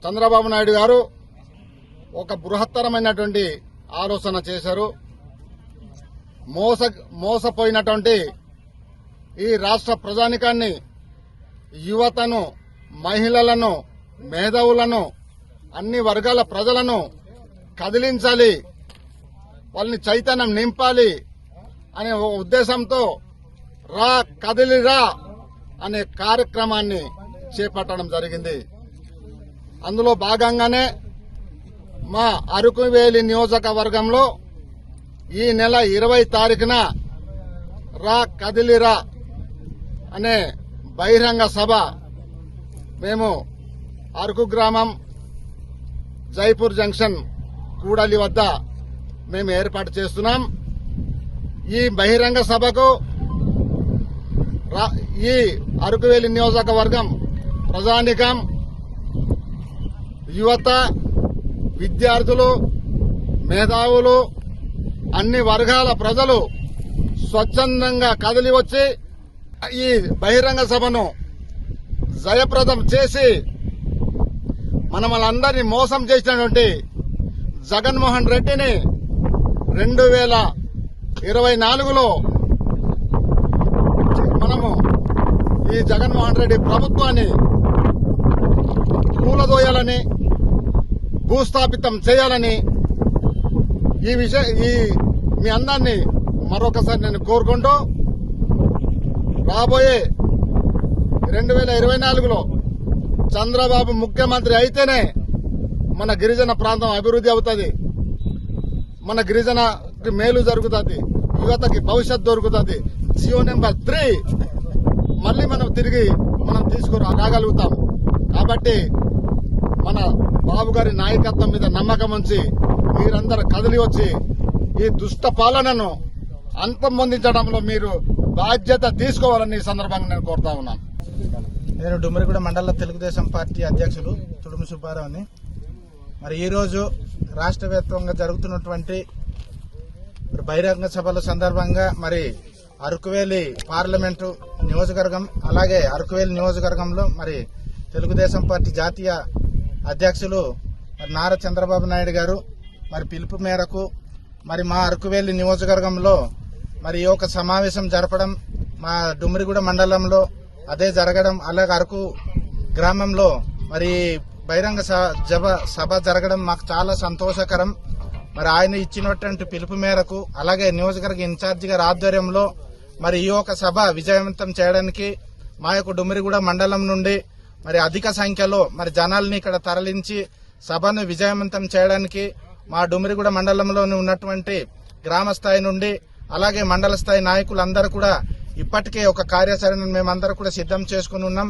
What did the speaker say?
చంద్రబాబు నాయుడు గారు ఒక బృహత్తరమైనటువంటి ఆలోచన చేశారు. మోసపోయినటువంటి ఈ రాష్ట్ర ప్రజానికాన్ని, యువతను, మహిళలను, మేధావులను, అన్ని వర్గాల ప్రజలను కదిలించాలి, వాళ్ళని చైతన్యం నింపాలి అనే ఉద్దేశంతో రా కదిలిరా అనే కార్యక్రమాన్ని చేపట్టడం జరిగింది. అందులో భాగంగానే మా అరకువేలి నియోజకవర్గంలో ఈ నెల 20 తారీఖున రా కదిలిరా అనే బహిరంగ సభ మేము అరకు గ్రామం జైపూర్ జంక్షన్ కూడలి వద్ద మేము ఏర్పాటు చేస్తున్నాం. ఈ బహిరంగ సభకు ఈ అరకువేలి నియోజకవర్గం ప్రజానికం, యువత, విద్యార్థులు, మేధావులు, అన్ని వర్గాల ప్రజలు స్వచ్ఛందంగా కదిలి వచ్చి ఈ బహిరంగ సభను జయప్రదం చేసి మనమందరినీ మోసం చేసినటువంటి జగన్మోహన్ రెడ్డిని 2024లో మనము ఈ జగన్మోహన్ రెడ్డి ప్రభుత్వాన్ని కూలదోయాలని, భూస్థాపితం చేయాలని మీ అందరినీ మరొకసారి నేను కోరుకుంటూ, రాబోయే 2024లో చంద్రబాబు ముఖ్యమంత్రి అయితేనే మన గిరిజన ప్రాంతం అభివృద్ధి అవుతుంది, మన గిరిజనకి మేలు జరుగుతుంది, యువతకి భవిష్యత్ దొరుకుతుంది. జియో నెంబర్ 3 మళ్లీ మనం తిరిగి రాగలుగుతాం. కాబట్టి మన బాబు గారి నాయకత్వం మీద నమ్మకం ఉంచి మీరందరూ కదిలి వచ్చి ఈ దుష్ట పాలనను అంతమొందించడంలో మీరు బాధ్యత తీసుకోవాలని ఈ సందర్భంగా నేను కోరుతా ఉన్నాను. నేను డుమ్మిరిగూడ మండల తెలుగుదేశం పార్టీ అధ్యక్షులు తుడుము సుబ్బారావుని. మరి ఈరోజు రాష్ట్ర వ్యాప్తంగా జరుగుతున్నటువంటి బహిరంగ సభల సందర్భంగా మరి అరకువేలి పార్లమెంటు నియోజకవర్గం, అలాగే అరకువేలి నియోజకవర్గంలో మరి తెలుగుదేశం పార్టీ జాతీయ అధ్యక్షులు మరి నారా చంద్రబాబు నాయుడు గారు మరి పిలుపు మేరకు మరి మా అరకువేలి నియోజకవర్గంలో మరి ఈ యొక్క సమావేశం జరపడం, మా డుమ్మిరిగూడ మండలంలో అదే జరగడం, అలాగే అరకు గ్రామంలో మరి బహిరంగ సభ జరగడం మాకు చాలా సంతోషకరం. మరి ఆయన ఇచ్చినటువంటి పిలుపు మేరకు అలాగే నియోజకవర్గ ఇన్ఛార్జి గారి ఆధ్వర్యంలో మరి ఈ యొక్క సభ విజయవంతం చేయడానికి మా యొక్క డుమ్మిరిగూడ మండలం నుండి మరి అధిక సంఖ్యలో మరి జనాల్ని ఇక్కడ తరలించి సభను విజయవంతం చేయడానికి మా డుమ్మిరిగూడ మండలంలో ఉన్నటువంటి గ్రామ స్థాయి నుండి అలాగే మండల స్థాయి నాయకులందరూ కూడా ఇప్పటికే ఒక కార్యాచరణను మేమందరూ కూడా సిద్ధం చేసుకుని ఉన్నాం.